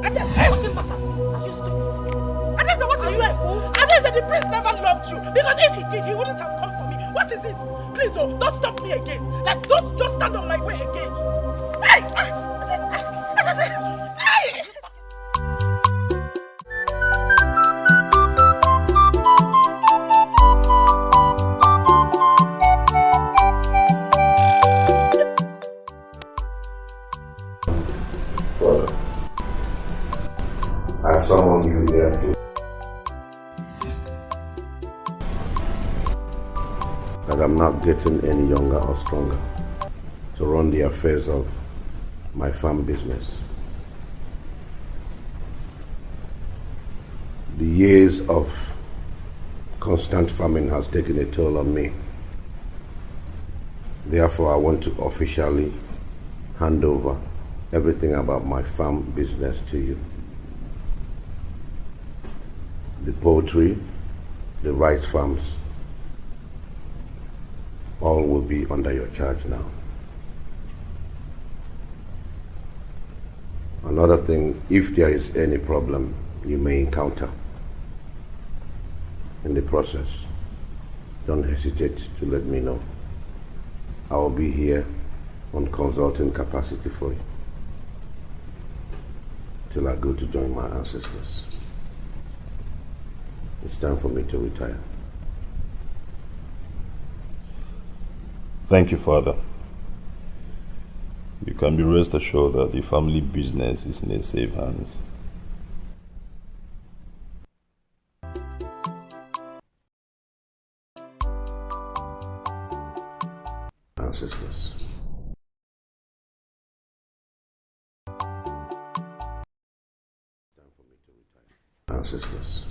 Nothing matter. Are you stupid? Aadesi, what is this? Aadesi, the prince never loved you. Because if he did, he wouldn't have come for me. What is it? Please, oh, don't stop me again. Like, don't just stand on my way again. Hey! Hey! I summon you here to that I'm not getting any younger or stronger to run the affairs of my farm business. The years of constant farming has taken a toll on me. Therefore, I want to officially hand over everything about my farm business to you. The poultry, the rice farms, all will be under your charge now. Another thing, if there is any problem you may encounter in the process, don't hesitate to let me know. I will be here on consulting capacity for you till I go to join my ancestors. It's time for me to retire. Thank you, Father. You can be rest assured that the family business is in a safe hands. Ancestors. Time for me to retire. Ancestors.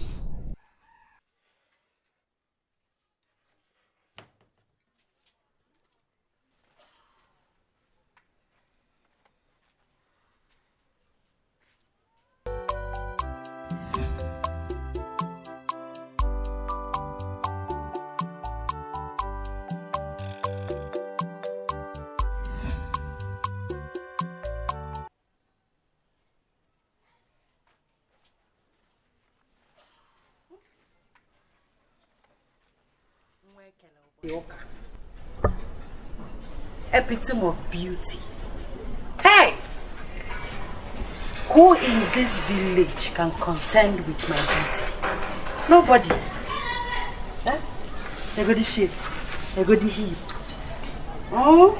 Epitome of beauty. Hey! Who in this village can contend with my beauty? Nobody. Eh? They go the shape. They go the heel. Oh?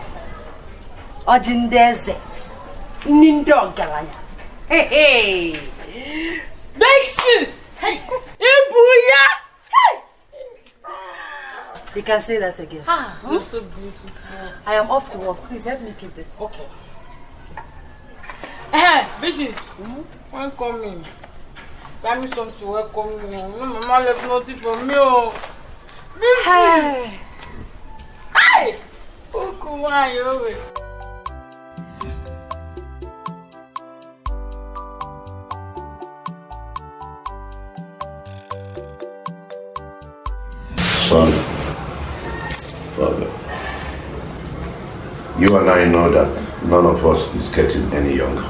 Ojindeze. Nindo galanya. Hey, hey! Basis! Hey! Ibuya! You can say that again. Ah, you're so beautiful. I am off to work. Please help me keep this. Okay. Eh, bitches. Welcome in. Buy me something to welcome me. Mama left nothing for me. Hey! Hey! Oh, come on, you're Son, Father, you and I know that none of us is getting any younger.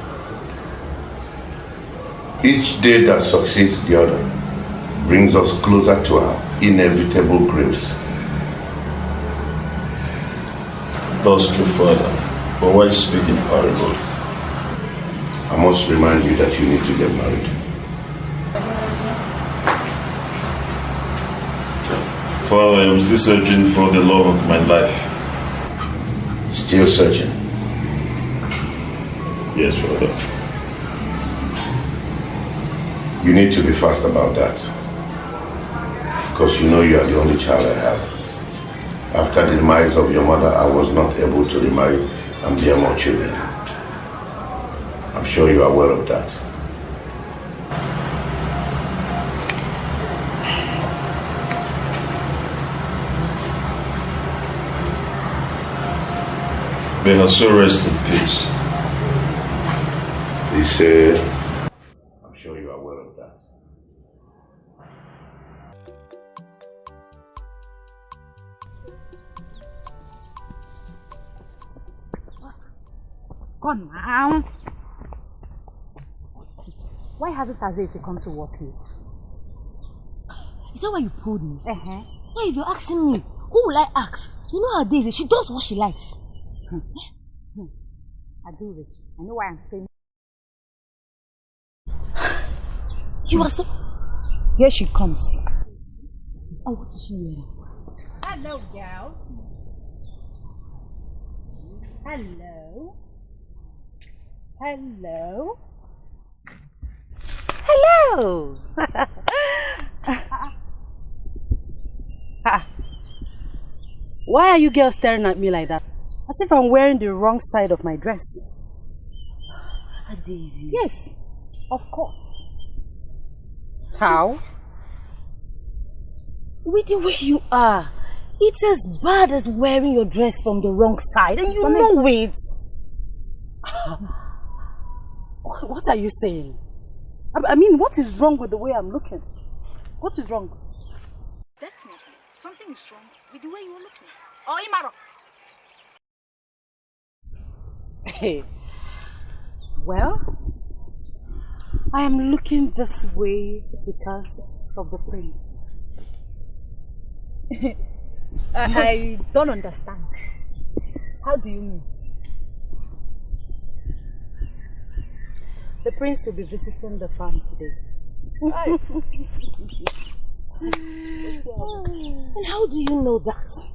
Each day that succeeds the other brings us closer to our inevitable graves. That's true, Father. But why speak in parable? I must remind you that you need to get married. Father, I am still searching for the love of my life. Still searching? Yes, Father. You need to be fast about that. Because you know you are the only child I have. After the demise of your mother, I was not able to remarry and bear more children. I'm sure you are aware of that. May her soul rest in peace. He said, I'm sure you are aware of that. Come now. Why hasn't Aadesi come to work yet? Is that why you pulled me? Uh-huh. Now if you're asking me, who will I ask? You know Aadesi, she does what she likes. Aadesi, I know why I'm saying. You are so... Here she comes. Oh, what is she wearing? Hello, girl. Hello. Hello. Hello. Why are you girls staring at me like that? As if I'm wearing the wrong side of my dress. Aadesi. Yes, of course. How? With the way you are, it's as bad as wearing your dress from the wrong side, and you know it. What are you saying? I mean, what is wrong with the way I'm looking? What is wrong? Definitely. Something is wrong with the way you are looking. Oh, Imaro. Hey. Well, I am looking this way because of the prince. I don't understand. How do you mean? The prince will be visiting the farm today. And how do you know that?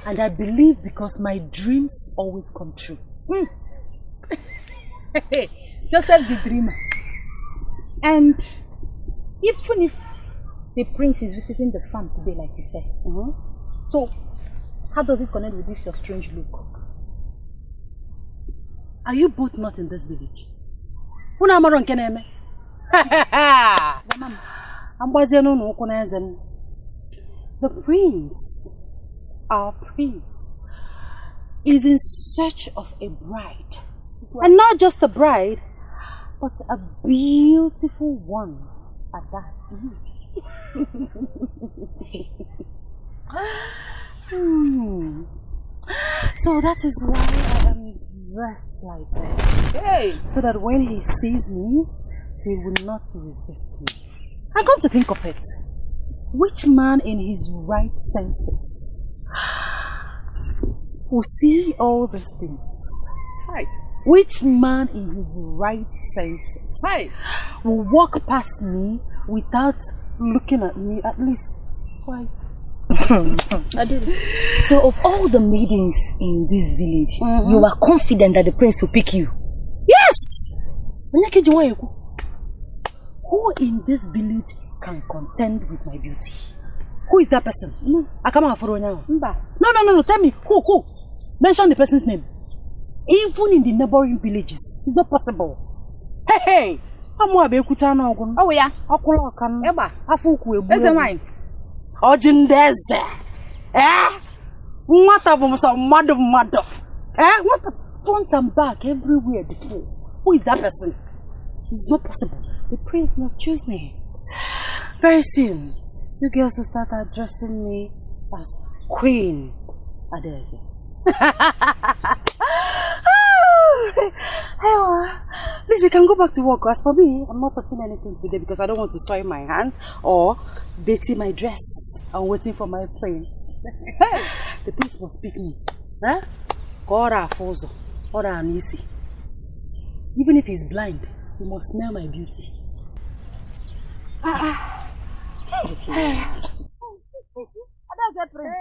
And I believe because my dreams always come true. Joseph the dreamer. And even if the prince is visiting the farm today, like you said, so how does it connect with this your strange look? Are you both not in this village? The prince, our prince, is in search of a bride. And not just a bride, but a beautiful one at that. So that is why I am dressed like this. Hey! So that when he sees me, he will not resist me. And come to think of it, which man in his right senses will see all these things? Hi. Which man in his right senses will walk past me without looking at me at least twice? I did. So of all the maidens in this village, you are confident that the prince will pick you? Yes! Who in this village can contend with my beauty? Who is that person? I come out for now. No. Tell me, who? Mention the person's name. Even in the neighboring villages, it's not possible. Hey! Oh yeah. Eba. Eze wine. Ojindeze. What of some mother? What the front and back everywhere before? Who is that person? It's not possible. The prince must choose me. Very soon, you girls will start addressing me as Queen Aadesi. Please, you can go back to work. As for me, I'm not touching anything today because I don't want to soil my hands or dirty my dress. I'm waiting for my prince. The prince must pick me. Ora Fozo, Ora Anisi. Even if he's blind, he must smell my beauty. That's a prince.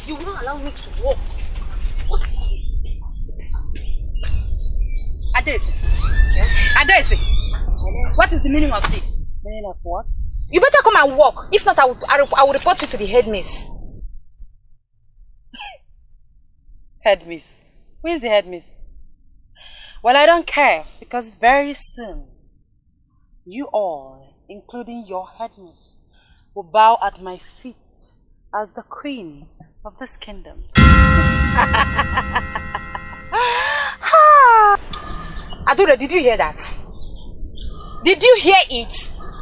You will not allow me to walk. What? Aadesi. Aadesi. What is the meaning of this? Meaning of what? You better come and walk. If not, I will report you to the headmistress. Headmistress? Who is the headmistress? Well, I don't care, because very soon, you all, including your headmistress, will bow at my feet as the queen of this kingdom. Adura, did you hear that? Did you hear it?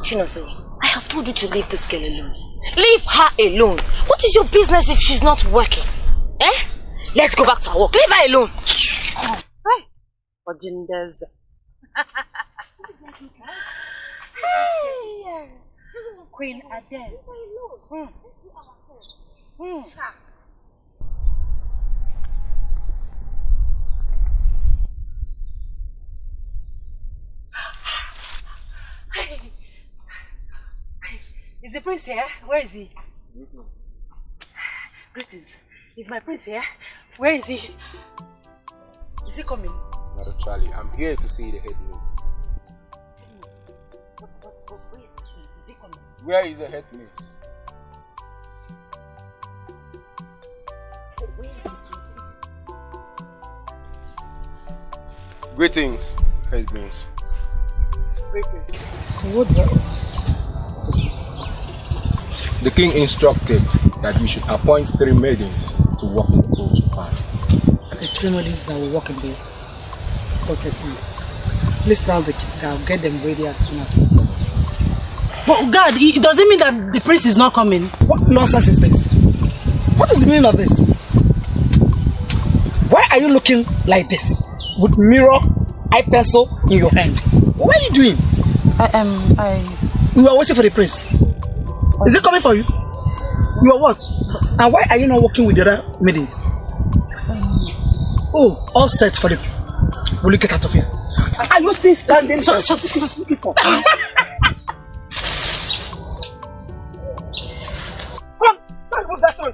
Chinoso, I have told you to leave this girl alone. Leave her alone. What is your business if she's not working? Eh? Let's go back to our work. Leave her alone. Hi, Ojindes. Hey, Queen Aadesi. Is the prince here? Where is he? Greetings. Is my prince here? Where is he? Is he coming? Not actually. I'm here to see the head miss. What? Where is the prince? Is he coming? Where is the head miss? Where is the prince? Greetings, head miss. Greetings. The king instructed that we should appoint 3 maidens to work in the poultry farm. The 3 maidens that will work in the poultry farm. Please tell the king that I'll get them ready as soon as possible. But God, does it mean that the prince is not coming? What nonsense is this? What is the meaning of this? Why are you looking like this? With mirror, eye pencil in your hand. What are you doing? We are waiting for the prince. Is it coming for you? You are what? And why are you not working with the other maidens? Oh, all set for the... Will you get out of here? Are you still standing? So. Move that one.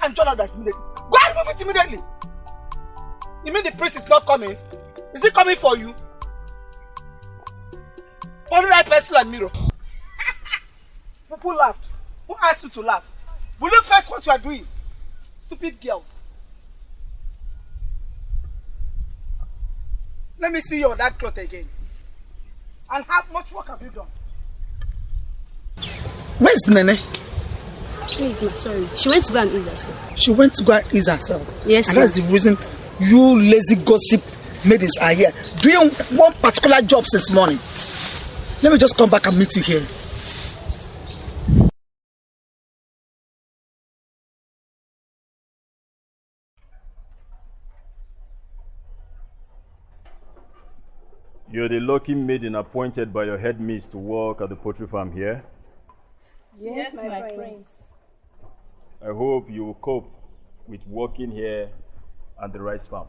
I'm sure that immediately. Go and move it immediately. You mean the prince is not coming? Is he coming for you? Only that pencil and mirror. People laughed. Who asked you to laugh? Will you face what you are doing? Stupid girls. Let me see your dark cloth again. And how much work have you done? Where's Nene? Please, ma, sorry. She went to go and ease herself. She went to go and ease herself. Yes, and that's the reason you lazy gossip maidens are here doing one particular job since morning. Let me just come back and meet you here. You're the lucky maiden appointed by your headmistress to work at the poultry farm here. Yes, my prince. I hope you will cope with working here at the rice farm.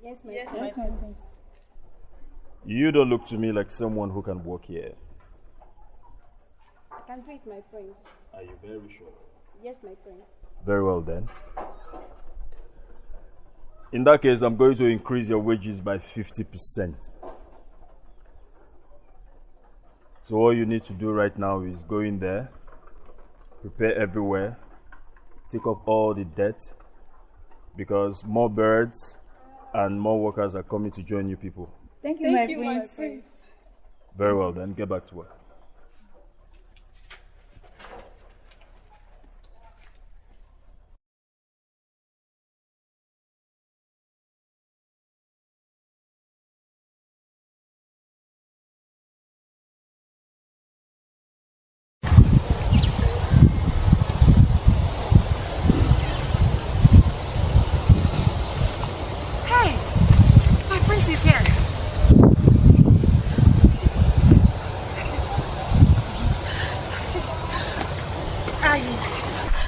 Yes, my prince. You don't look to me like someone who can work here. I can do it, my prince. Are you very sure? Yes, my prince. Very well then. In that case, I'm going to increase your wages by 50%. So all you need to do right now is go in there, prepare everywhere, take off all the dirt, because more birds and more workers are coming to join you people. Thank you, my prince. Very well then, get back to work.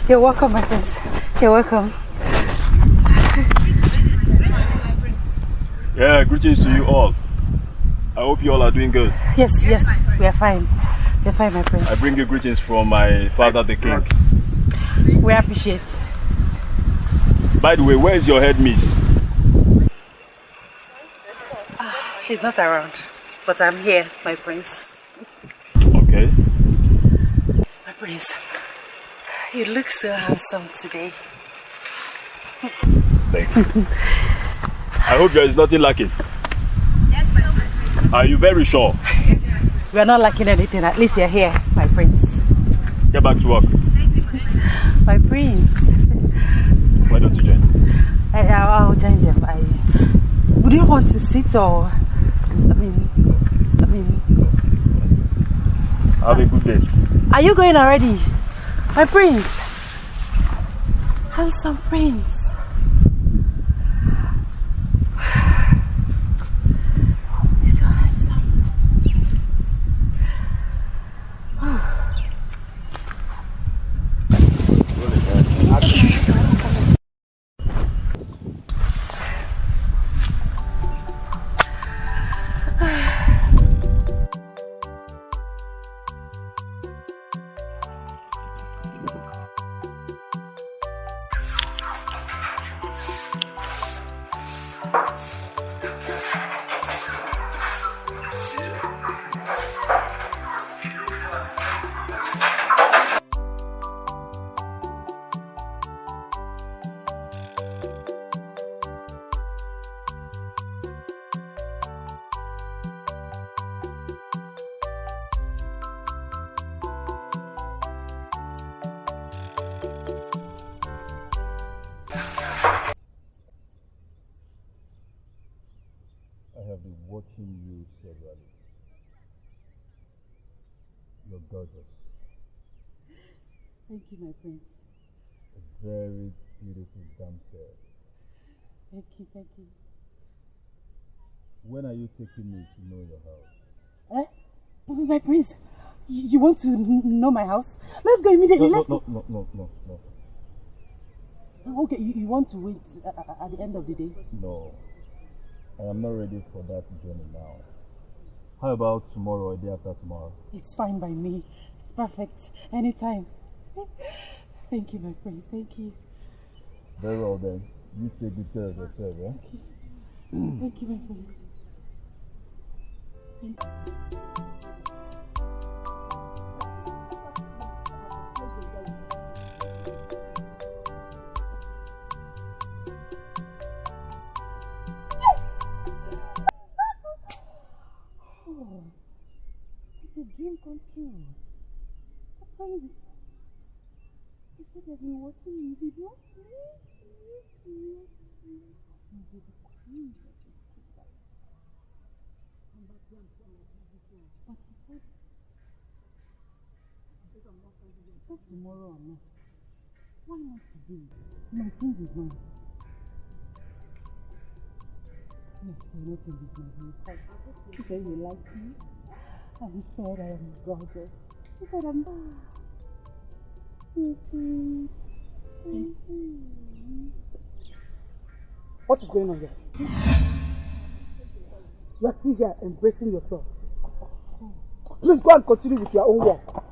You're welcome, my prince. You're welcome. Yeah, greetings to you all. I hope you all are doing good. Yes, we are fine. We are fine, my prince. I bring you greetings from my father, the king. We appreciate. By the way, where is your head miss? She's not around, but I'm here, my prince. Okay. My prince, you look so handsome today. Thank you. I hope there is nothing lacking. Yes, my prince. Are you very sure? We are not lacking anything. At least you're here, my prince. Get back to work. My prince. Why don't you join? I'll join them. Would you want to sit or? Have a good day. Are you going already? My prince. Handsome prince. He's so handsome. I have been watching you severally. You're gorgeous. Thank you, my prince. A very beautiful damsel. Thank you, thank you. When are you taking me to know your house? My prince, you want to know my house? Let's go immediately. No. Okay, you want to wait at the end of the day? No. I am not ready for that journey now. How about tomorrow or the day after tomorrow? It's fine by me. It's perfect. Anytime. Thank you, my prince. Thank you. Very well then. You take good care of yourself, yeah? Thank you, my prince. Thank you. It's a dream come true. My prince. He said he's been watching me. He wants me. But he said tomorrow or not. Why not today? My prince is mine. Yes, I know prince is mine. He said he likes me. And he said I am gorgeous. He said I'm bad. What is going on here? You are still here embracing yourself. Please go and continue with your own work.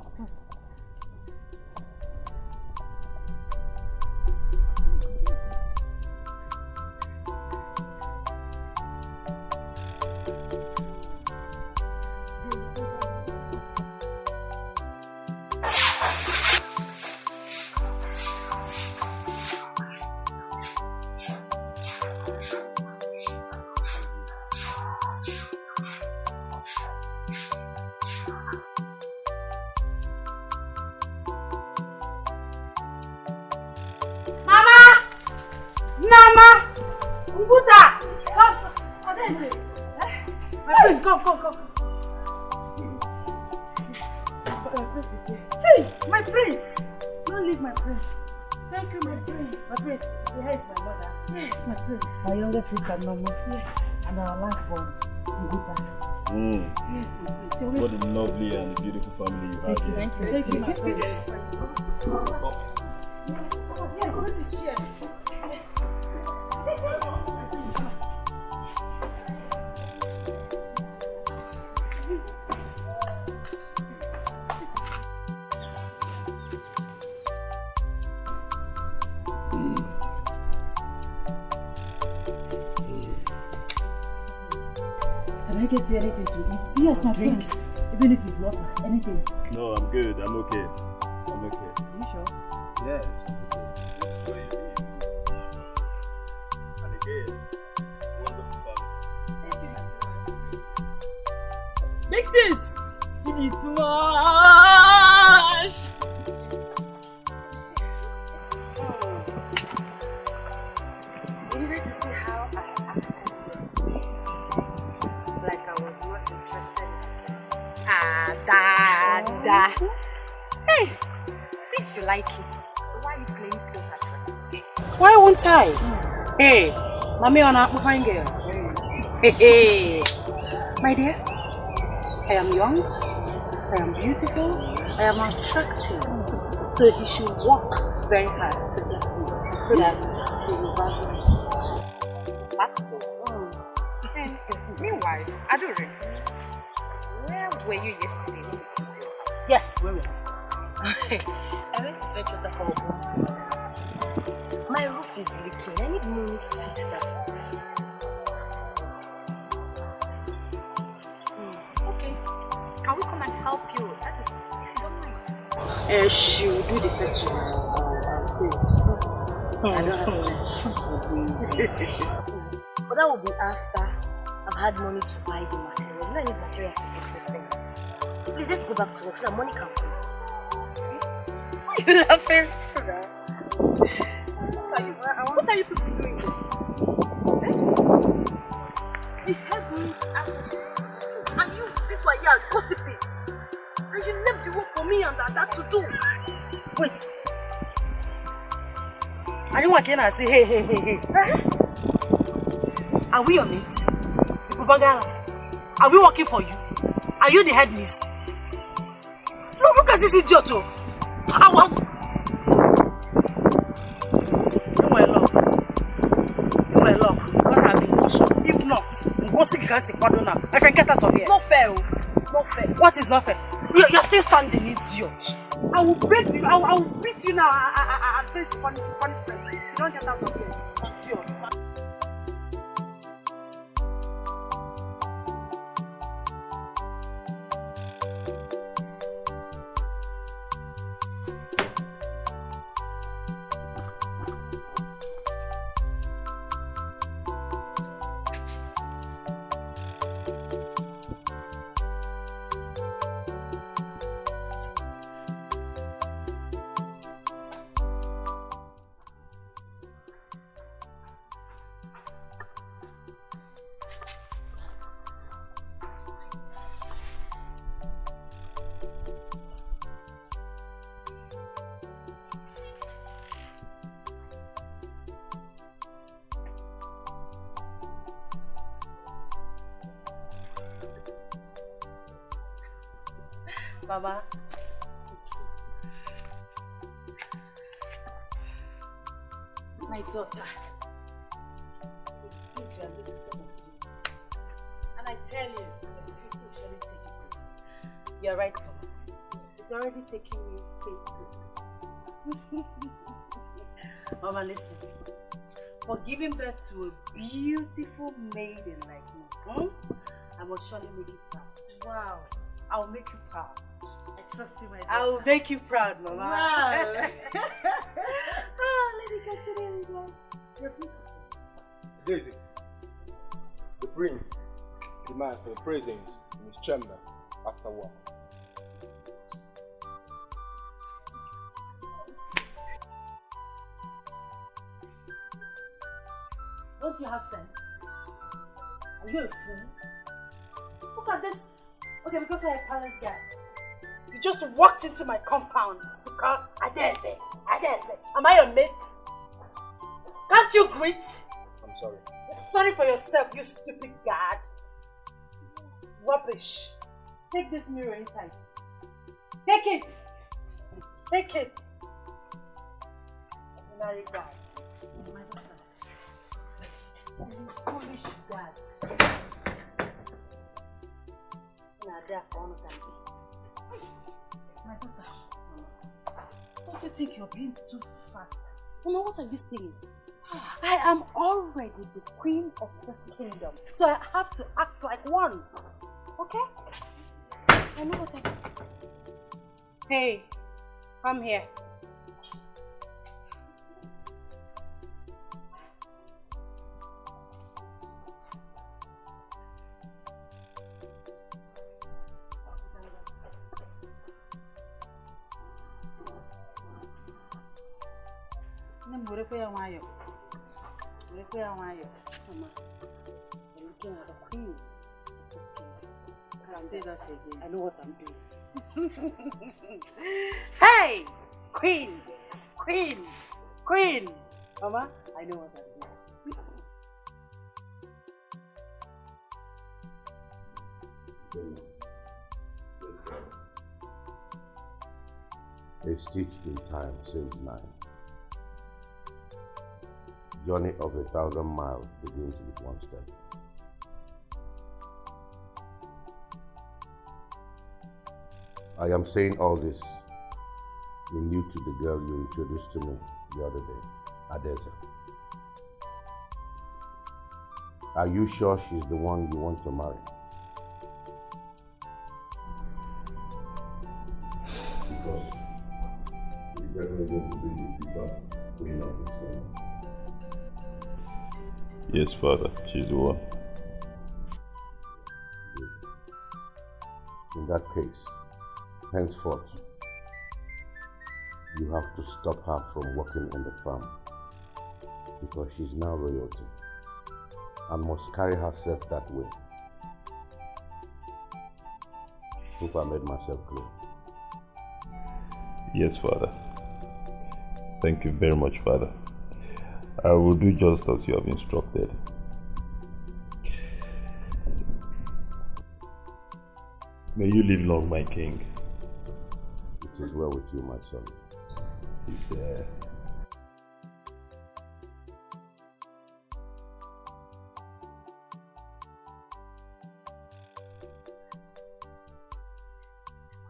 Sister Mama. Yes. And our last born, Ngita. Yes, my prince. What a lovely and beautiful family you have. Thank you. Thank you, my prince. Yes, where's the chair? Get you anything to eat? Yes, my drinks. Even if it's water, anything. No, I'm good. I'm okay. I'm okay. Are you sure? Yes. And again, one Make sense. You need too much. You needed to see how I acted yesterday. Like I was not interested in Dada. Hey, since you like him, so why are you playing so hard for it? Why won't I? Hey, mommy on a fine girl. Hey, my dear, I am young, I am beautiful, I am attractive. So he should work very hard to get me so that he will value me. That's so. Meanwhile, Adore, where were you yesterday when you came to your house? Yes, where were you? I went to fetch water for a My roof is leaking. I need money to fix that. Okay. Can we come and help you? That is, if you don't mind. She will do the fetching. I'll stay with you. I don't have to But that will be after I've had money to buy the materials. You don't need materials to fix this thing. Please, let's go back to work so that money can come. You laughing? What are you people doing? The head needs action. And you, this one here, gossiping. And you left the work for me and that to do. Wait. I didn't walk in and say, hey. Are we on it? Are we working for you? Are you the head miss? Look at this idiot. How am my luck. Because I've been caution. If not, go see now. My friend, get out of here. It's not fair. It's not fair. What is not fair? You're still standing, idiot. I will break you. I will beat you now. I'll face punishment. You don't get out of here. Idiot. Baba. My daughter. Indeed, you are looking for my beauty. And I tell you, the beauty will surely take you places. You're right, Mama. It's already taking you places. Mama, listen. For giving birth to a beautiful maiden like me, I must surely make you proud. Wow. I will make you proud. I trust you, my daughter. I will make you proud, Mama. Wow. Let me continue with that. You're beautiful. Daisy, the prince demands for your presence in his chamber after work. Don't you have sense? Are you a fool? Look at this. Okay, because I'm a palace guy. You just walked into my compound to call Aadesi. Am I your mate? Can't you greet? I'm sorry. You're sorry for yourself, you stupid guard. Rubbish. Take this mirror inside. Take it. Take it. Ordinary guy. My daughter. You foolish guard. My daughter, don't you think you're being too fast? Mama, what are you saying? I am already the queen of this kingdom, so I have to act like one. Okay? I know what I do. Hey, come here. Mama, you're looking at the queen. Say that again. I know what I'm doing. Hey! Queen! Queen! Queen! Mama, I know what I'm doing. A stitch in time saves 9. Journey of 1,000 miles begins with 1 step. I am saying all this in new to the girl you introduced to me the other day, Aadesi. Are you sure she's the one you want to marry? Because you're definitely going to be the future queen of this world. Yes, Father, she's the one. In that case, henceforth, you have to stop her from working in the farm because she's now royalty and must carry herself that way. Hope I made myself clear. Yes, Father. Thank you very much, Father. I will do just as you have instructed. May you live long, my king. It is well with you, my son. It's Where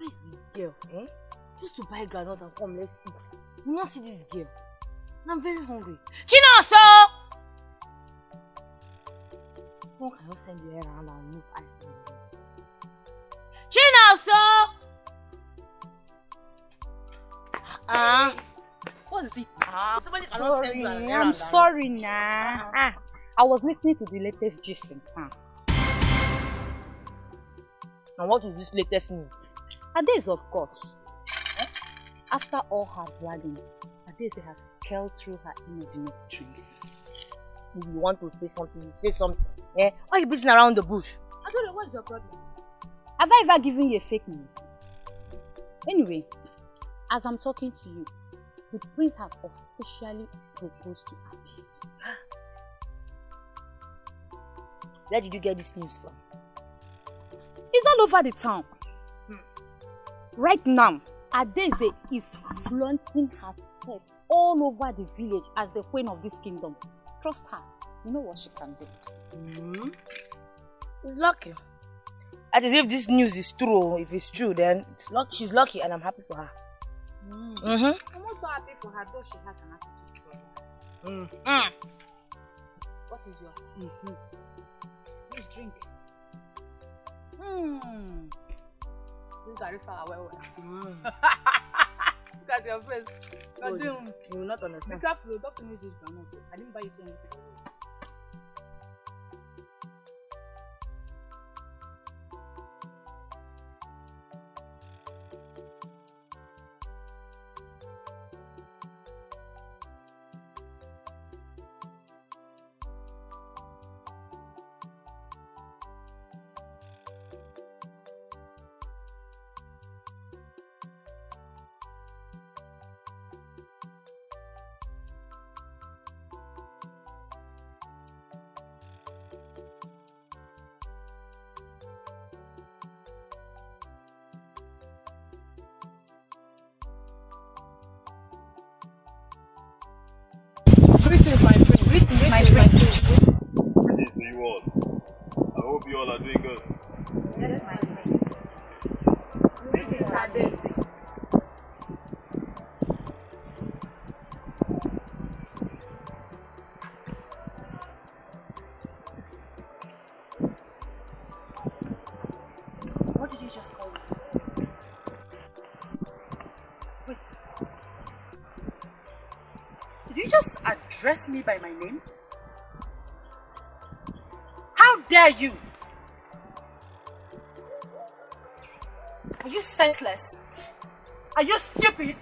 is this girl, eh? Just to buy groundnut and come, let's eat. You not see this girl? I'm very hungry. Chinoso! Someone cannot send you around and move eyes. Chinoso! What is it? Somebody cannot send you around. I'm sorry, nah. I was listening to the latest gist in town. And what is this latest news? Aadesi, of course. After all her braggings, Aadesi has scaled through her illegitimate strings. If you want to say something, you say something. Eh? Why are you beating around the bush? I don't know, what's your problem? Have I ever given you a fake news? Anyway, as I'm talking to you, the prince has officially proposed to Aadesi. Where did you get this news from? It's all over the town. Right now, Aadesi is flaunting herself all over the village as the queen of this kingdom. Trust her. You know what she can do. She's lucky. As if this news is true. If it's true, then she's lucky and I'm happy for her. I'm also happy for her, though she has an attitude problem. What is your Please drink. This barista are well. Look at your face. You will not understand. Be careful, don't finish this banana. I didn't buy you anything. Greetings, my friend. Greetings, my friend. Greetings to you all. I hope you all are doing good. Yes, my friend. Greetings, Aadesi. What did you just call me? Wait. Did you just address me by my name? How dare you? Are you senseless? Are you stupid?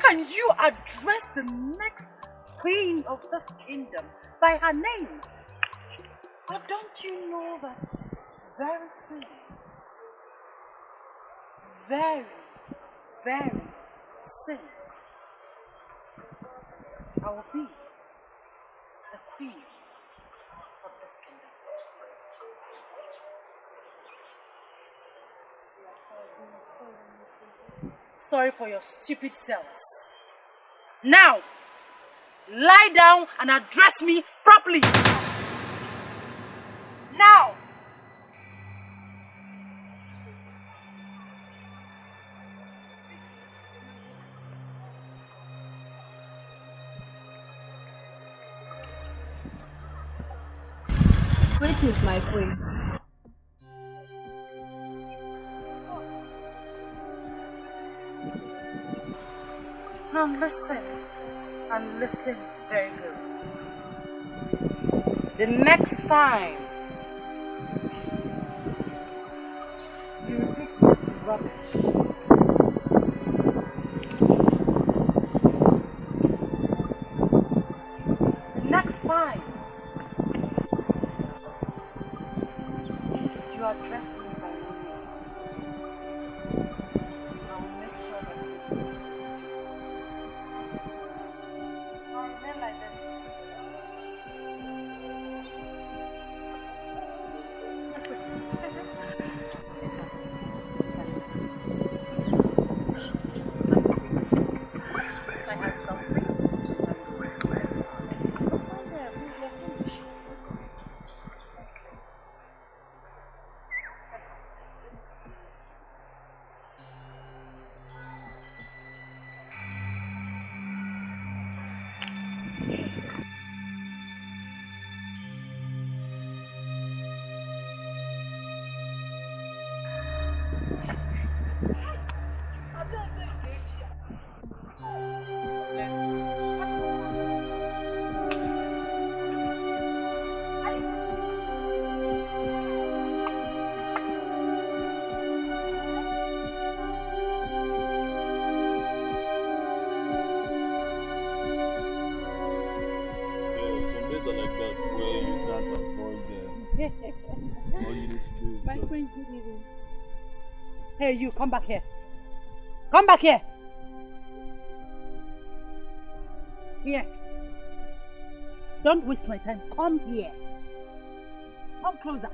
can you address the next queen of this kingdom by her name? But don't you know that very soon, very, very soon, I will be the queen of this kingdom. Sorry for your stupid selves. Now, lie down and address me properly. Now. Greetings, my queen. Now listen, and listen very good. The next time you repeat this rubbish, the next time you address me by name, I will make sure that like this. Hey, you, come back here. Come back here. Here. Don't waste my time. Come here. Come closer.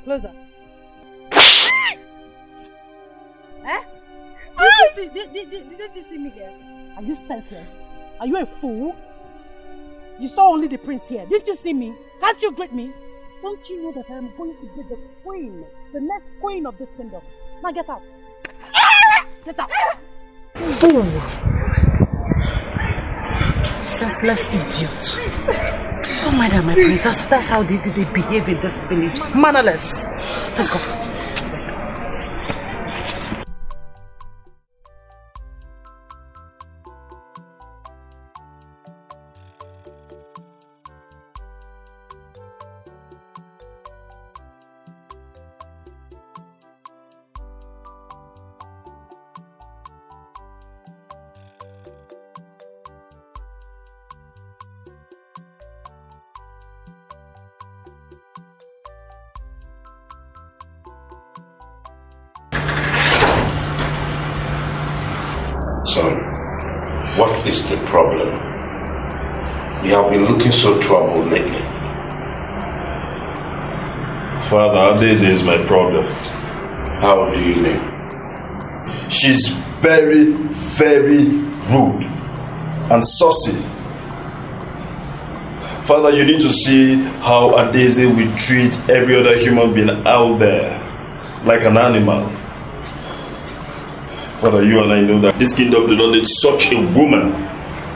Closer. Eh? Didn't you see me there? Are you senseless? Are you a fool? You saw only the prince here. Didn't you see me? Can't you greet me? Don't you know that I am going to be the queen, the next queen of this kingdom? Now get out. Get out. Fool! Senseless idiot. Don't mind her, my prince. That's how they behave in this village. Mannerless. Let's go. Let's go. Son, what is the problem? You have been looking so troubled lately. Father, Aadesi is my problem. How do you mean? She's very, very rude and saucy. Father, you need to see how Aadesi will treat every other human being out there like an animal. Father, you and I know that this kingdom does not need such a woman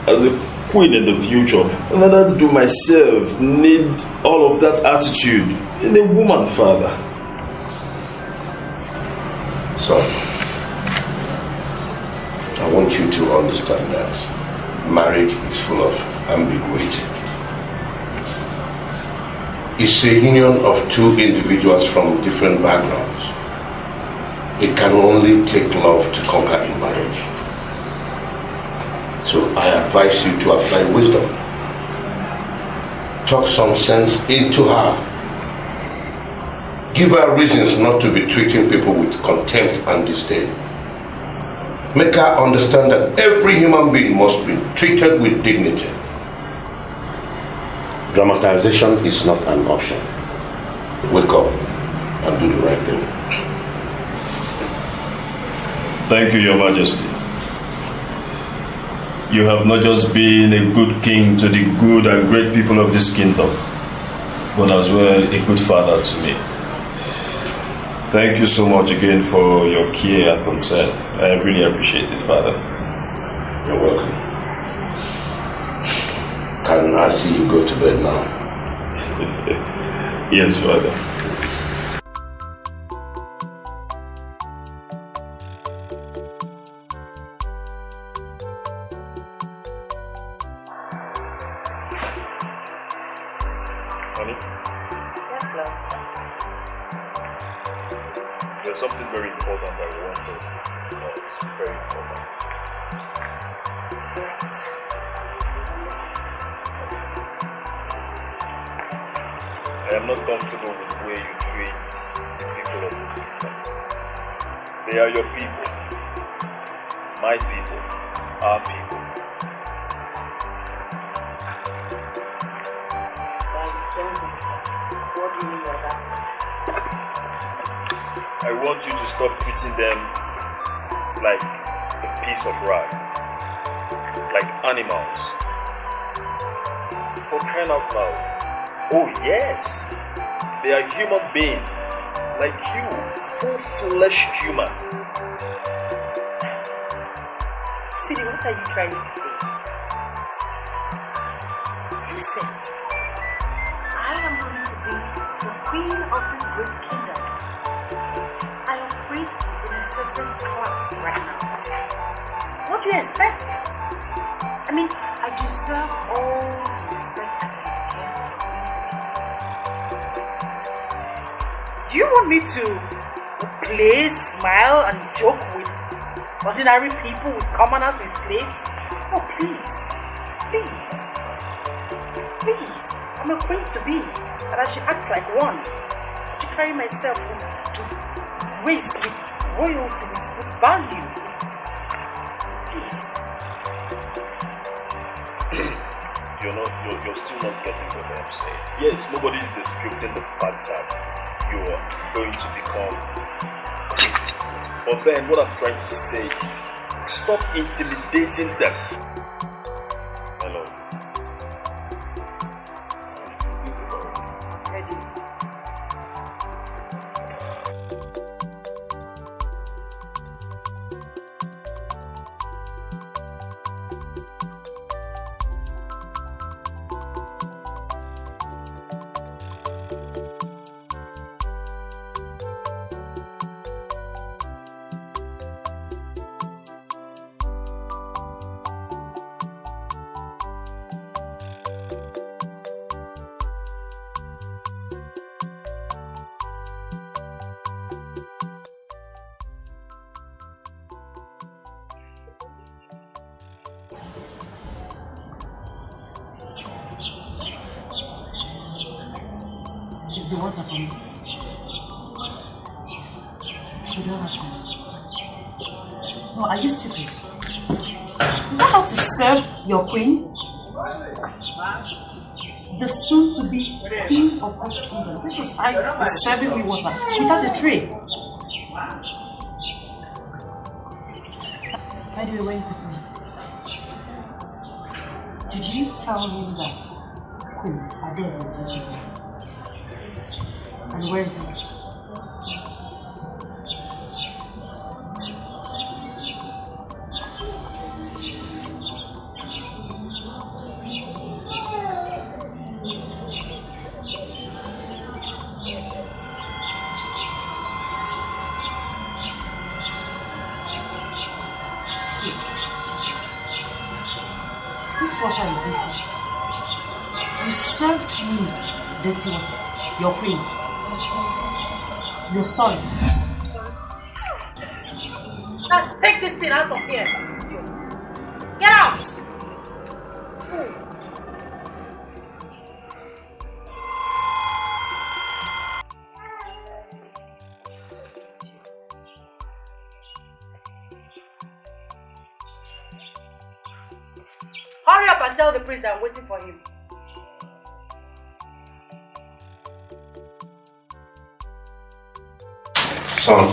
as a queen in the future. And I do myself need all of that attitude in a woman, Father. Son, I want you to understand that marriage is full of ambiguity. It's a union of two individuals from different backgrounds. It can only take love to conquer in marriage. So I advise you to apply wisdom. Talk some sense into her. Give her reasons not to be treating people with contempt and disdain. Make her understand that every human being must be treated with dignity. Dramatization is not an option. Wake up and do the right thing. Thank you, Your Majesty. You have not just been a good king to the good and great people of this kingdom, but as well a good father to me. Thank you so much again for your care and concern. I really appreciate it, Father. You're welcome. Can I see you go to bed now? Yes, Father. Honey? Yes, love. There's something very important that we want us to discuss. Very important. I am not comfortable with the way you treat the people of this kingdom. They are your people. My people. Our people. What do you mean by that? I want you to stop treating them like a piece of rag, like animals. For crying out loud. Oh yes, they are human beings, like you, full-fledged humans. Sweetie, what are you trying to say? Listen, I am going to be the queen of this great kingdom. I operate in a certain class right now. What do you expect? I mean, I deserve all the respect I can get from this kingdom. Do you want me to play, smile, and joke with ordinary people, with commoners, with slaves? Oh, please. Please. Please. I'm a queen to be, and I should act like one. I should carry myself with grace, with royalty, with value. Please. You're still not getting what I'm saying. Yes, nobody is disputing the fact that you are going to become king. But then what I'm trying to say is, stop intimidating them. Hello. Is the water for me? You don't have sense. No, are you stupid? Is that how to serve your queen? The soon-to-be queen of this kingdom. This is how you're serving me water without a tray. By the way, where is the prince? Did you tell him that Queen Aadesi is watching him? And where is he? This water is dirty. You served me dirty water. Your queen. You're sorry. Take this thing out of here. Get out! Fool. Hurry up and tell the prince that I'm waiting for him. Son,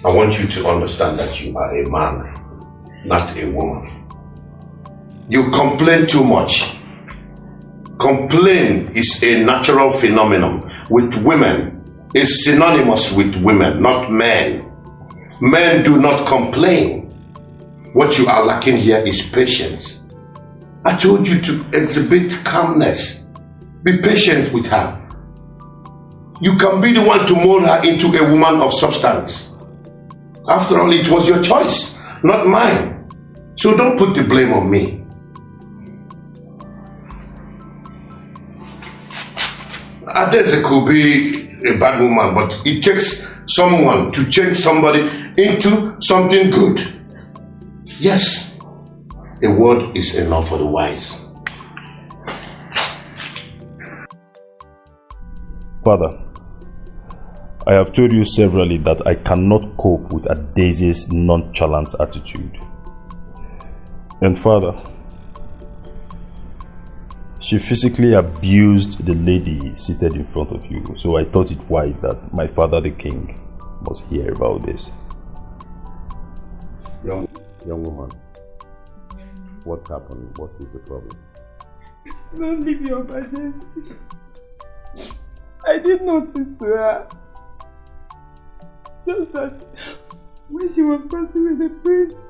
I want you to understand that you are a man, not a woman. You complain too much. Complain is a natural phenomenon with women. It's synonymous with women, not men. Men do not complain. What you are lacking here is patience. I told you to exhibit calmness. Be patient with her. You can be the one to mold her into a woman of substance. After all, it was your choice, not mine. So don't put the blame on me. Aadesi could be a bad woman, but it takes someone to change somebody into something good. Yes, a word is enough for the wise. Father, I have told you severally that I cannot cope with Aadesi's nonchalant attitude. And Father, she physically abused the lady seated in front of you, so I thought it wise that my father the king must hear about this. Young woman, what happened? What is the problem? Don't leave your majesty. I did nothing to her. Just that when she was passing with the priest,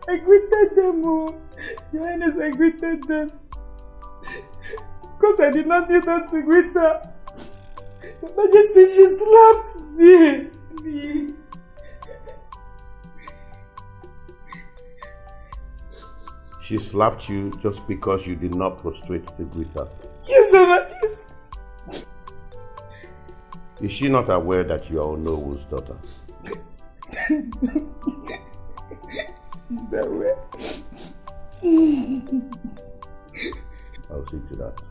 I greeted them all. Your Highness, I greeted them. Because I did not need her to greet her. Your Majesty, she slapped me. She slapped you just because you did not prostrate to greet her. Yes, Your Majesty. Is she not aware that you are Onowu's daughter? She's aware. I'll see to that.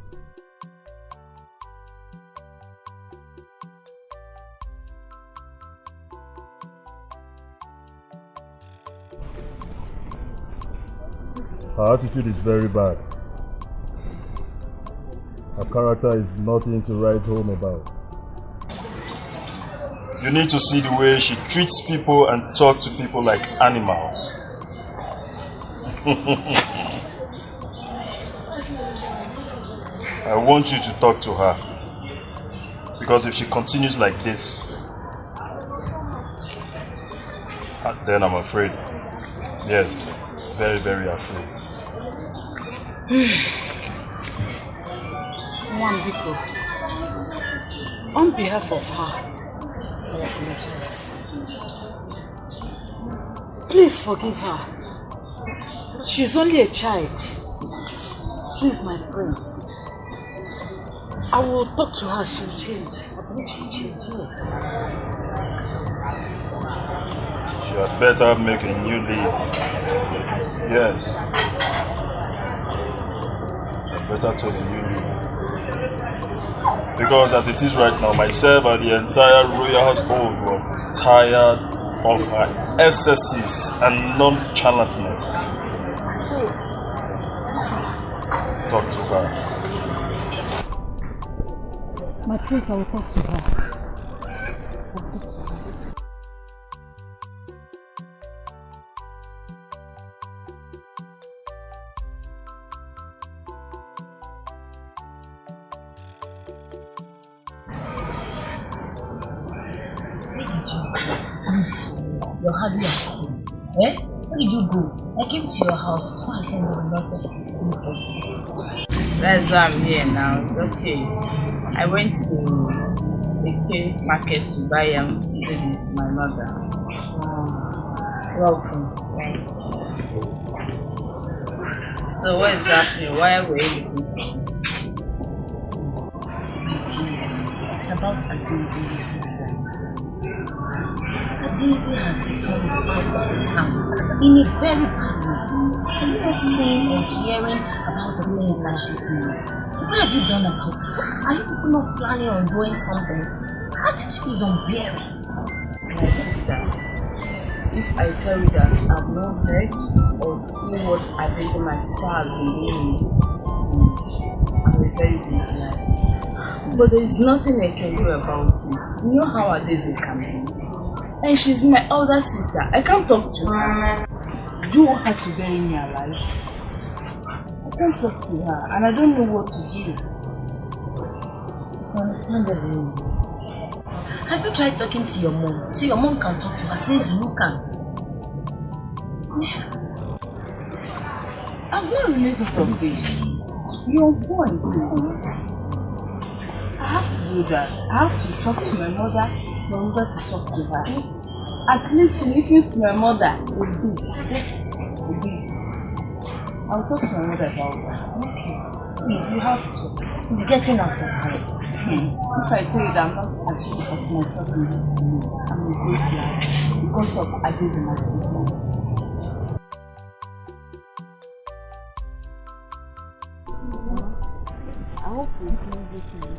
Her attitude is very bad. Her character is nothing to write home about. You need to see the way she treats people and talk to people like animals. I want you to talk to her. Because if she continues like this, then I'm afraid. Yes, very, very afraid. Wambiko, on behalf of her, I apologize. Please forgive her. She's only a child. Please, my prince. I will talk to her, she'll change. I believe she'll change, yes. She had better make a new lead. Yes. She had better take a new lead. Because as it is right now, myself and the entire royal household were tired of her excesses and nonchalantness. Talk to her. My prince, I will talk to her. You're hardly at home. Eh? Where did you go? I came to your house twice and you were not there. That's why I'm here now. It's okay. I went to the market to buy food with my mother. Welcome. Thank you. So what is happening? Why were you looking? My dear, it's about Aadesi's sister. Aadesi has become out of the town in a very bad way. Are you not seeing or hearing about the things that she's doing? What have you done about it? Are you people not planning on doing something? Attitude is unbearable. My sister, if I tell you that I've not heard or seen what Aadesi, my sister, has been doing, I'm a very big liar. But there is nothing I can do about it. You know how Aadesi can be. And she's my elder sister. I can't talk to her. Do you want her to bury me alive? I can't talk to her and I don't know what to do. It's understandable. Have you tried talking to your mom? So your mom can talk to her since you can't. I'm not related from this. You're point. I have to do that. I have to talk to my mother to talk to her. At least she listens to my mother a bit. Just a bit. I'll talk to my mother about that. Okay. Please, you have to. It's getting out of hand. Please, if I tell you that I'm not actually of myself in this room, I'm a great guy because of Aadesi, my sister. I hope you can do this because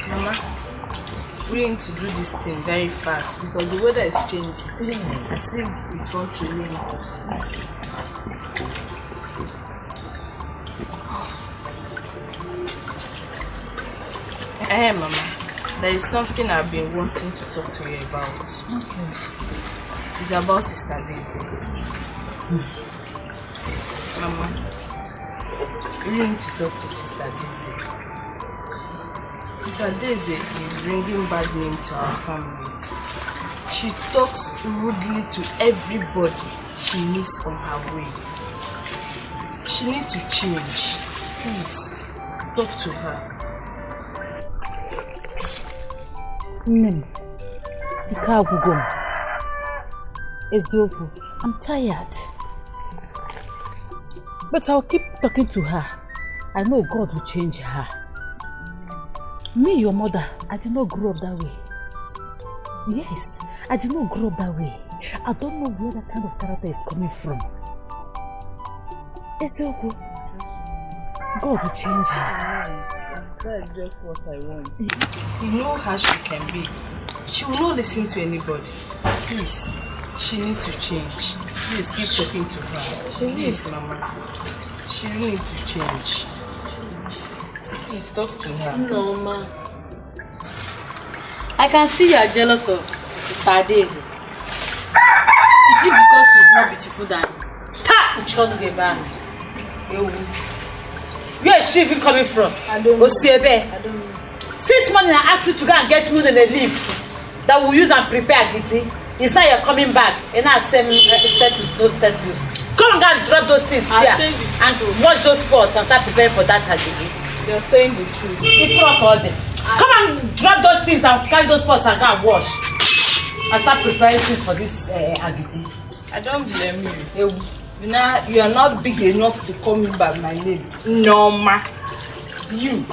Mama, we need to do this thing very fast because the weather is changing. As if it wants to rain. Hey, Mama, there is something I've been wanting to talk to you about. Okay. It's about Sister Aadesi. Mama, we need to talk to Sister Aadesi. Sister Aadesi is bringing bad name to our family. She talks rudely to everybody she meets on her way. She needs to change. Please, talk to her. Nim, the car will go. Ezoku, I'm tired. But I'll keep talking to her. I know God will change her. Me, your mother, I did not grow up that way. Yes, I did not grow up that way. I don't know where that kind of character is coming from. Ezoku, God will change her. That's just what I want. You know how she can be. She will not listen to anybody. Please, she needs to change. Please keep talking to her. Please, Mama. She needs to change. Please talk to her. No, ma. I can see you are jealous of Sister Aadesi. Is it because she's more beautiful than you? Ta! Where is she even coming from? I don't know. Osiebe. I don't know. Since morning I asked you to go and get food in a leaf that we'll use and prepare Agiti. It's now you're coming back and now same status, no status. Come and go and drop those things there and wash those pots and start preparing for that Agiti. You're saying the truth. It's not all them. Come and drop those things and carry those pots and go and wash and start preparing things for this Agiti. I don't blame you. You are not big enough to call me by my name. No, ma. You.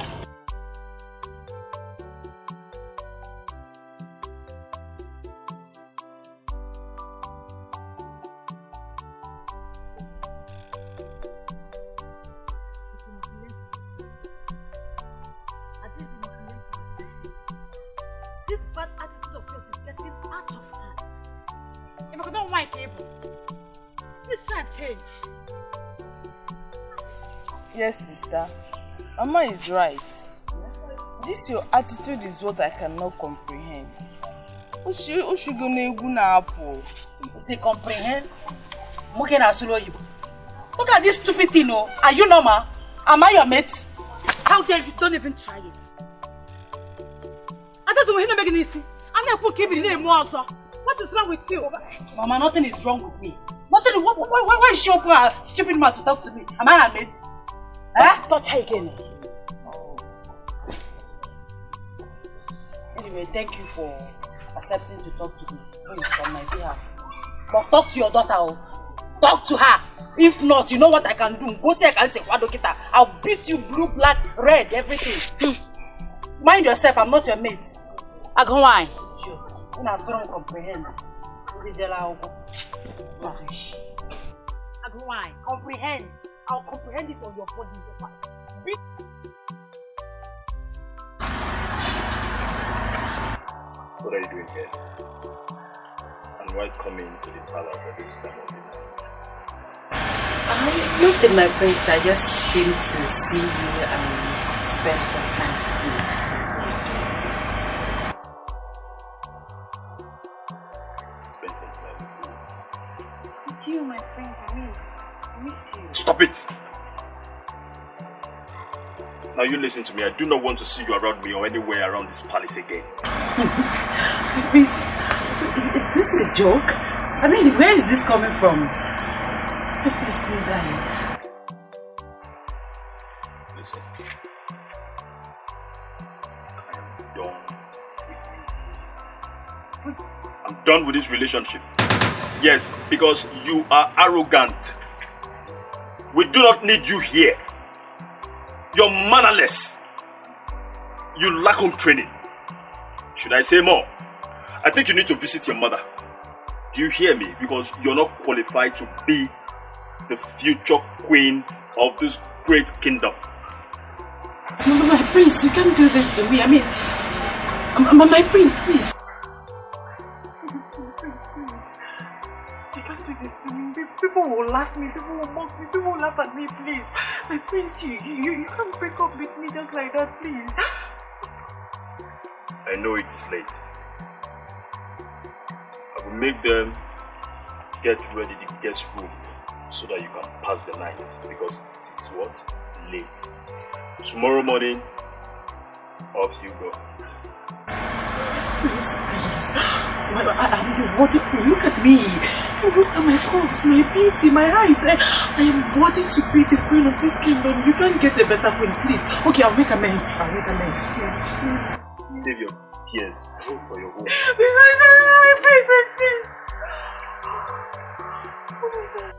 This bad attitude of yours is getting out of hand. If I don't want cable, please try and change. Yes, sister. Mama is right. This your attitude is what I cannot comprehend. Say comprehend? Look at this stupid thing, no? Are you normal? Am I your mate? How dare you? Don't even try it. What is wrong with you? Mama, nothing is wrong with me. Nothing. Why is she open her stupid mouth to talk to me? Am I her mate? Touch her again. Oh. Anyway, thank you for accepting to talk to me. Please, on my behalf. But talk to your daughter. Talk to her. If not, you know what I can do? Go say I can say Wadokita. I'll beat you blue, black, red, everything. Mind yourself, I'm not your mate. I go why? When I saw comprehend. I go why? Comprehend. I'll comprehend it on your body. What are you doing here? And why coming to the palace at this time of the night? Nothing, my prince. I just came to see you and spend some time with you. Spend some time With you, my prince. I miss you. Stop it! Now you listen to me. I do not want to see you around me or anywhere around this palace again. Prince, is this a joke? I mean, where is this coming from? Please, Listen. I am done with you. I'm done with this relationship. Yes, because you are arrogant. We do not need you here. You're mannerless. You lack home training. Should I say more? I think you need to visit your mother. Do you hear me? Because you're not qualified to be the future queen of this great kingdom. My prince, you can't do this to me. I mean, my prince, please. Please. You can't do this to me. People will laugh me. People will mock me. People will laugh at me, please. My prince, you can't break up with me just like that, please. I know it is late. I will make them get ready the guest room so that you can pass the night, because it is what? Late. Tomorrow morning, off you go. Please. I'm worthy. Look at me. Look at my curves, my beauty, my height. I am worthy to be the queen of this kingdom. You can't get a better queen, please. Okay, I'll make amends, please. Save your tears for your home. Please. Oh my God.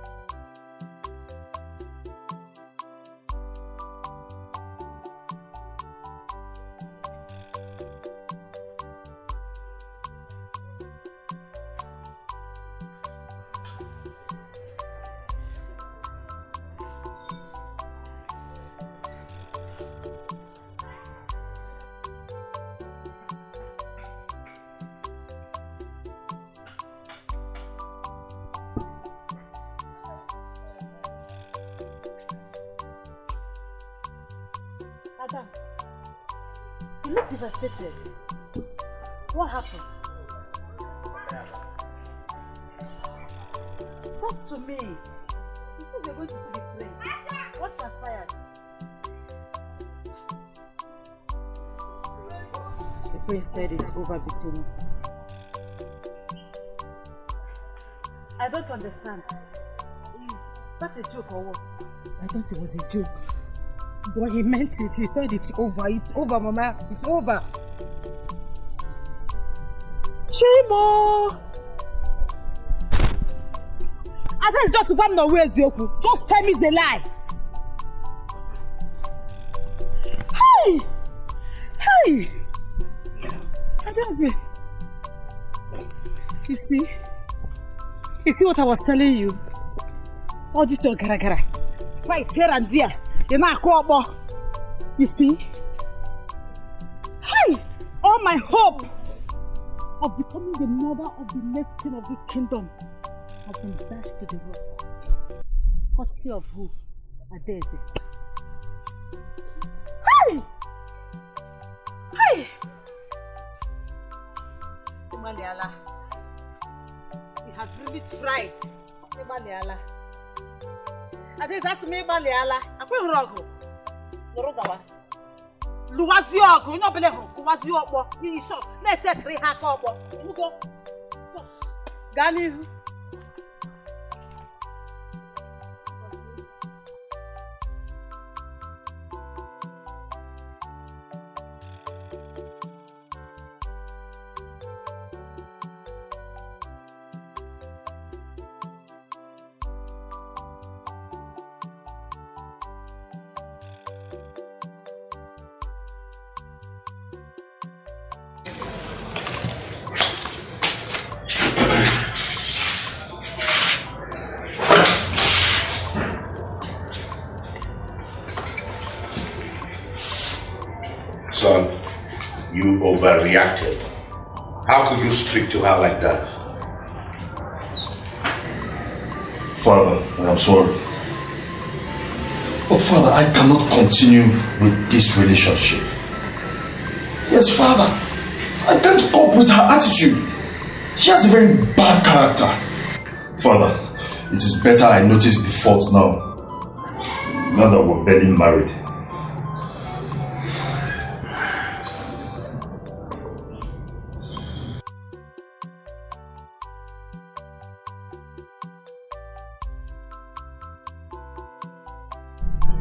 Adam, you look devastated. What happened? Talk to me. You think we're going to see the plane? What transpired? The prince said it's over between us. I don't understand. Is that a joke or what? I thought it was a joke. But he meant it. He said it's over. It's over, Mama. It's over. Chimo! I think just one no way, Yoku. Just tell me the lie. Hey! Aadesi. You see what I was telling you? All this your gara. Fight here and there. You're not a you see? Hey! All my hope of becoming the mother of the next queen of this kingdom has been dashed to the rock. Courtesy of who? Aadesi. Hey! Maliala. You have really tried. Maliala. Aadesi, that's me, Maliala. I'm going to rock. Luwazio, you know, believe Luwazio, you shot. Let's say 3 hack up. You go. Gani. You overreacted. How could you speak to her like that? Father, I am sorry. But Father, I cannot continue with this relationship. Yes, Father, I can't cope with her attitude. She has a very bad character. Father, it is better I notice the fault now that we're barely married.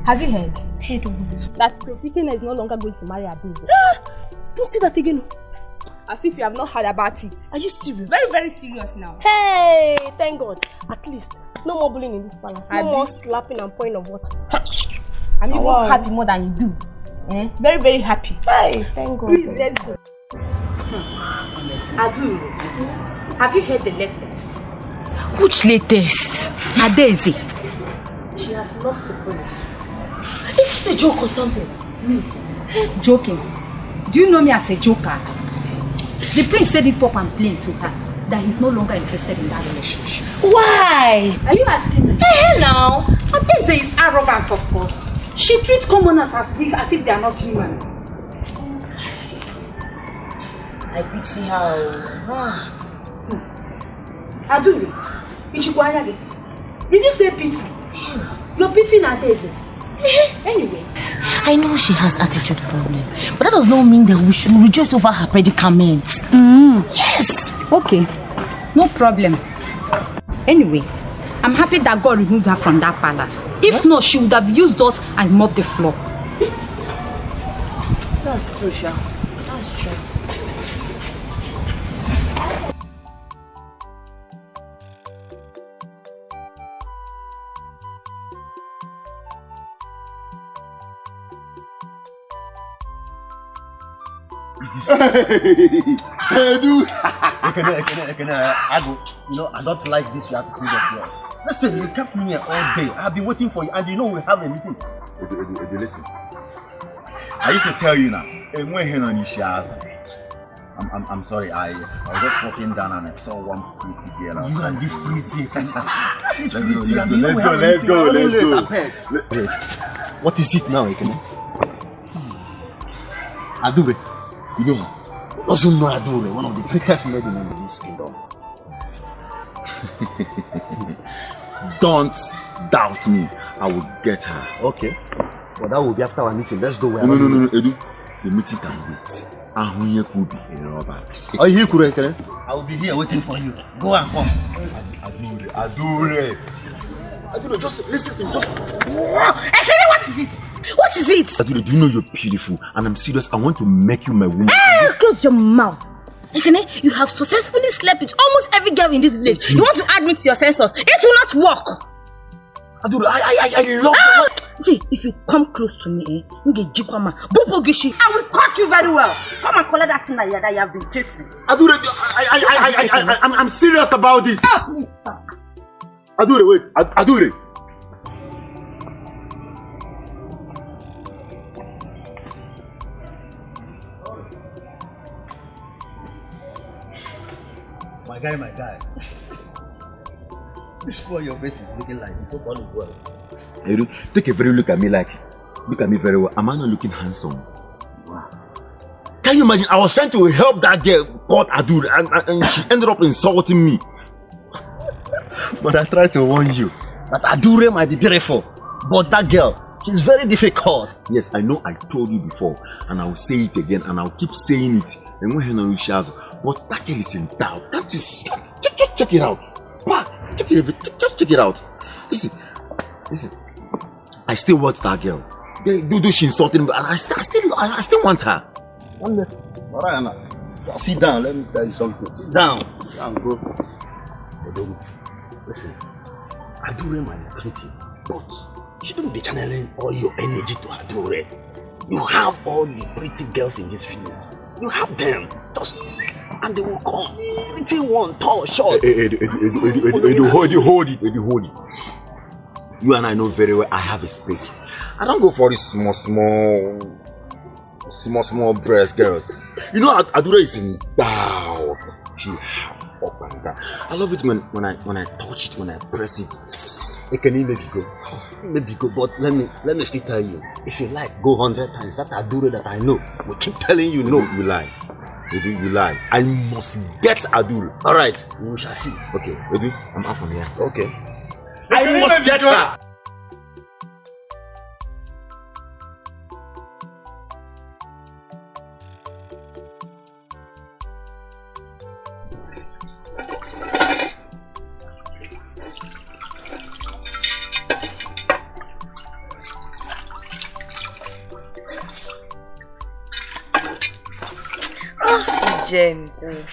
Have you heard? Heard what? That Prince Ikenna is no longer going to marry Aadesi. Don't say that again. As if you have not heard about it. Are you serious? Very, very serious now. Hey, thank God. At least, no more bullying in this palace. No more slapping and pouring of water. I'm even happy more than you do. Very, very happy. Hey, thank God. Please, let's go. Adu, have you heard the latest? Which latest? Aadesi. She has lost the prince. Is this a joke or something? Joking? Do you know me as a joker? The prince said it pop and plain to her that he's no longer interested in that relationship. Why? Are you asking me? Now, Aadesi is arrogant, of course. She treats commoners as if they are not humans. I pity her. Aduri, did you say pity? You're pitying Aadesi. Anyway, I know she has attitude problem, but that does not mean that we should rejoice over her predicament. Yes. Okay, no problem. Anyway, I'm happy that God removed her from that palace. If not, she would have used us and mopped the floor. That's true, Sha. That's true. Hey, dude. I don't like this attitude of yours. Listen, you kept me here all day. I've been waiting for you, and you know we have a meeting. Listen. I used to tell you now. I'm sorry. I was just walking down and I saw one pretty girl. You and this pretty. Let's go. Wait. What is it now, Ekene? Adure. You know, doesn't know Adure, one of the greatest maidens in this kingdom. Don't doubt me. I will get her. Okay. But that will be after our meeting. Let's go. No, Edu. The meeting can wait. Ahunya could be a robber. Are you here, Ekene? I will be here waiting for you. Go and come. Adure, just listen to me. Ekene, what is it? What is it? Adure, do you know you're beautiful? And I'm serious. I want to make you my woman. Close your mouth. Ekene, you have successfully slept with almost every girl in this village. You want to add me to your sensors? It will not work. Adure, I love you. See, if you come close to me, I will cut you very well. Come and collect that thing that you have been chasing. Adure, I'm serious about this. Adure, wait. Adure. My guy. This for your face is looking like it's so funny well. Hey, take a very look at me very well. Am I not looking handsome? Wow. Can you imagine? I was trying to help that girl called Adure and she ended up insulting me. But I tried to warn you that Adure might be beautiful, but that girl, she's very difficult. Yes, I know I told you before, and I will say it again, and I'll keep saying it. And when Henry shares, but that girl is in doubt. Just check it out. Just check it out. Listen. I still want that girl. Do she insulted me? I still want her. Sit down. Let me tell you something. Sit down, bro. Listen, Adure might be pretty, but you shouldn't be channeling all your energy to Adure. You have all the pretty girls in this village. You have them, and they will come. Pretty one, tall, short. Hold it. You and I know very well I have a spec. I don't go for this small. small breast girls. You know, Adura is in doubt. She up and down. I love it when I touch it, when I press it. It can maybe go. But let me still tell you. If you like, go 100 times. That Adura that I know will keep telling you no. You lie. Baby, you lie. I must get Adura. All right, we shall see. Okay, baby, I'm out from here. Okay. I must get her. Gentle.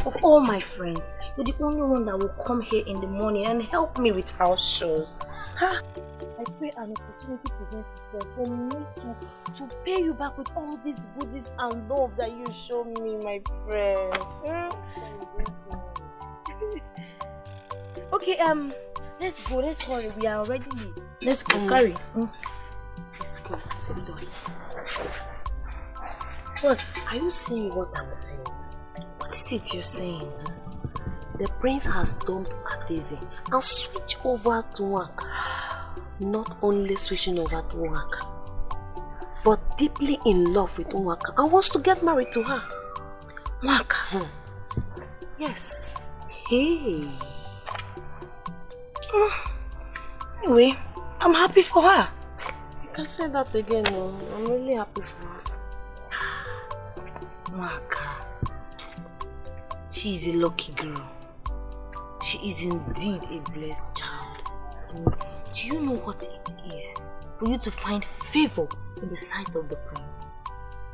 Of all my friends, you're the only one that will come here in the morning and help me with house chores. Huh? I pray an opportunity presents itself for me to pay you back with all these goodies and love that you show me, my friend. Okay, let's go. Let's hurry. We are already late. Let's go. Carry. Let's go. Sit down. What? Are you seeing what I'm saying? What is it you're saying? The prince has dumped Aadesi and switched over to work. Not only switching over to work, but deeply in love with Nwaka and wants to get married to her. Nwaka? Yes. Hey. Anyway, I'm happy for her. You can say that again, no? I'm really happy for her. Nwaka. She is a lucky girl. She is indeed a blessed child. Do you know what it is for you to find favor in the sight of the prince?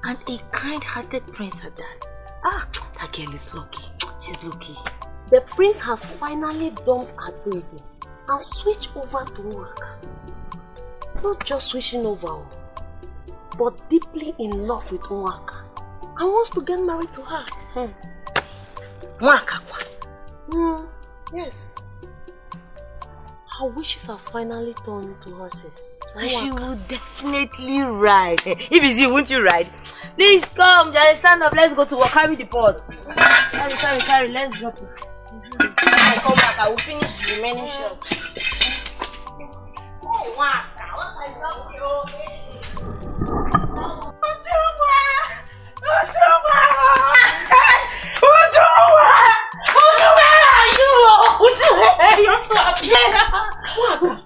And a kind-hearted prince at that. That girl is lucky. She's lucky. The prince has finally dumped Aadesi and switched over to Nwaka. Not just switching over, but deeply in love with Nwaka and wants to get married to her. Nwaka. Yes. Her wishes has finally turned to horses. And she will definitely ride. If it's you, won't you ride? Please come, just stand up, let's go to work. Carry the pot. Carry, let's drop it. When I come back, I will finish the remaining shots. Oh, Nwaka, what I love you.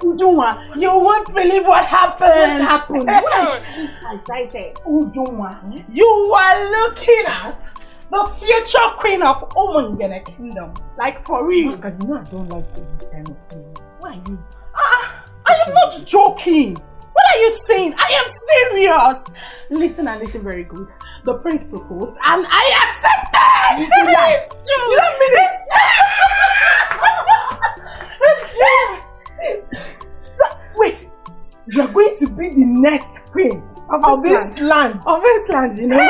Ujunwa, you won't believe what happened. What happened? Why is this excited? Ujunwa, you are looking at the future queen of Omungene Kingdom. Like for real. You know I don't like this kind of thing. Why are you? I am not joking. What are you saying? I am serious. Listen and listen very good. The prince proposed and I accepted. You see that? It's true. It's true. So, wait. You are going to be the next queen of this land. Of this land, you know. Hey,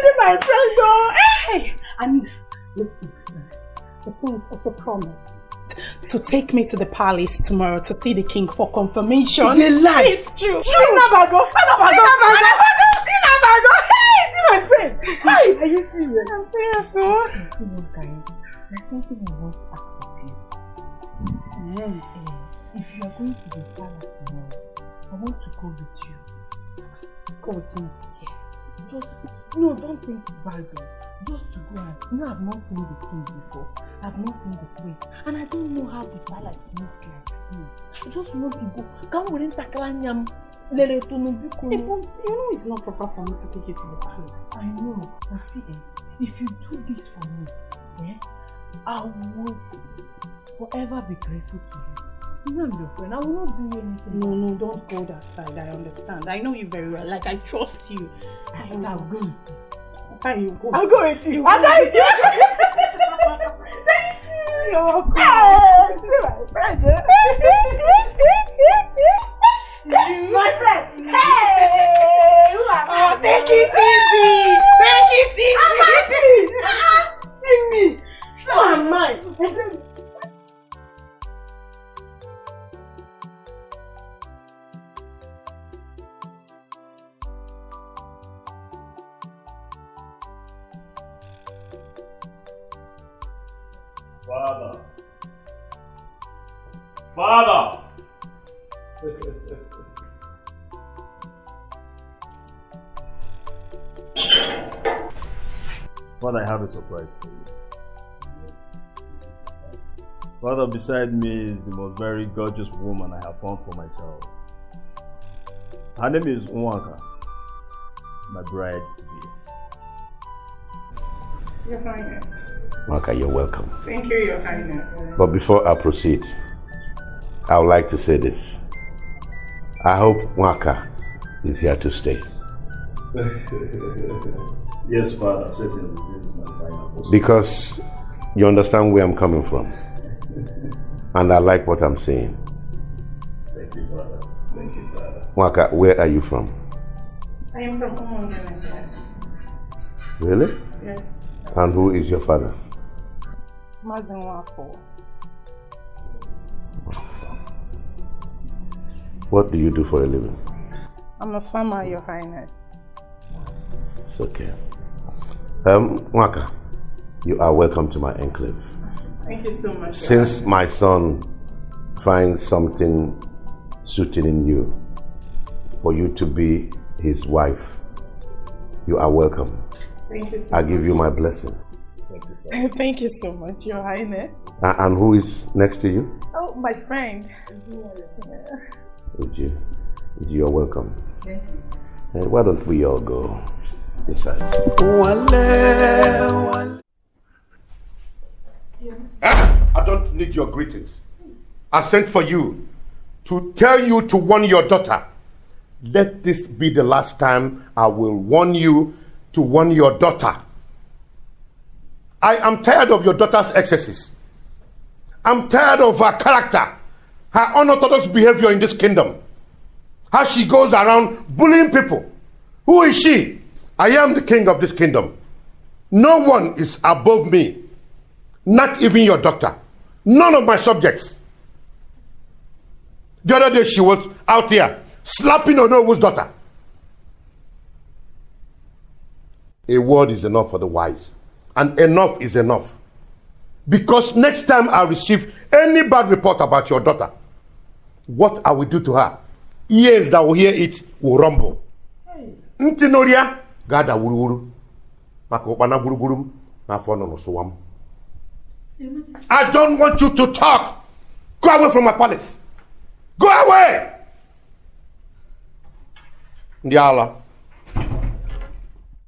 see my friend, though. Hey. And listen, the prince also promised to take me to the palace tomorrow to see the king for confirmation. It's a lie. It's true. Hey, see my friend. Hey, are you serious? I'm serious, so. There's something I want to ask of you. If you are going to the palace tomorrow, I want to go with you. Go with me? Yes. No, don't think bad though. Just to go and, I've not seen the king before. I've not seen the place. And I don't know how the palace looks like this. I just want to go. You know it's not proper for me to take you to the palace. I know. But see, if you do this for me, I will forever be grateful to you. I'm your friend. I will not do anything. No, don't go that side. I understand. I know you very well. Like, I trust you. I'll go with you. Fine, you go. I'll go with you. I'll go with you. You're welcome. See my friend. My friend. Hey! Oh, take it easy. Take it easy. See me. No, I'm mine. Father. Father! Father, I have a surprise for you. Father, beside me is the most very gorgeous woman I have found for myself. Her name is Nwaka, my bride to be. Your Highness. Nwaka, you're welcome. Thank you, Your Highness. But before I proceed, I would like to say this. I hope Nwaka is here to stay. Yes, Father, certainly. This is my final post. Because you understand where I'm coming from. And I like what I'm saying. Thank you, Father. Thank you, Father. Nwaka, where are you from? I am from Umonga. Really? Yes. And who is your father? Mazinwako. What do you do for a living? I'm a farmer, Your Highness. It's okay. Nwaka, you are welcome to my enclave. Thank you so much. Since my son finds something suiting in you for you to be his wife, you are welcome. Thank you so I much. give you my blessings. Thank you so much, Your Highness. And who is next to you? Oh, my friend. Uju, you're welcome. Thank you. And why don't we all go inside? I don't need your greetings. I sent for you to tell you to warn your daughter. Let this be the last time I will warn you to warn your daughter. I am tired of your daughter's excesses. I'm tired of her character, her unorthodox behavior in this kingdom. How she goes around bullying people. Who is she? I am the king of this kingdom. No one is above me. Not even your doctor. None of my subjects. The other day she was out here slapping Onowu's daughter. A word is enough for the wise. And enough is enough. Because next time I receive any bad report about your daughter, what I will do to her, ears that will hear it will rumble. Ntinoria gada wuru maka ukpana gburugburu na afọ nọ n'ụsụwa m. I don't want you to talk. Go away from my palace. Go away. Ndị ala.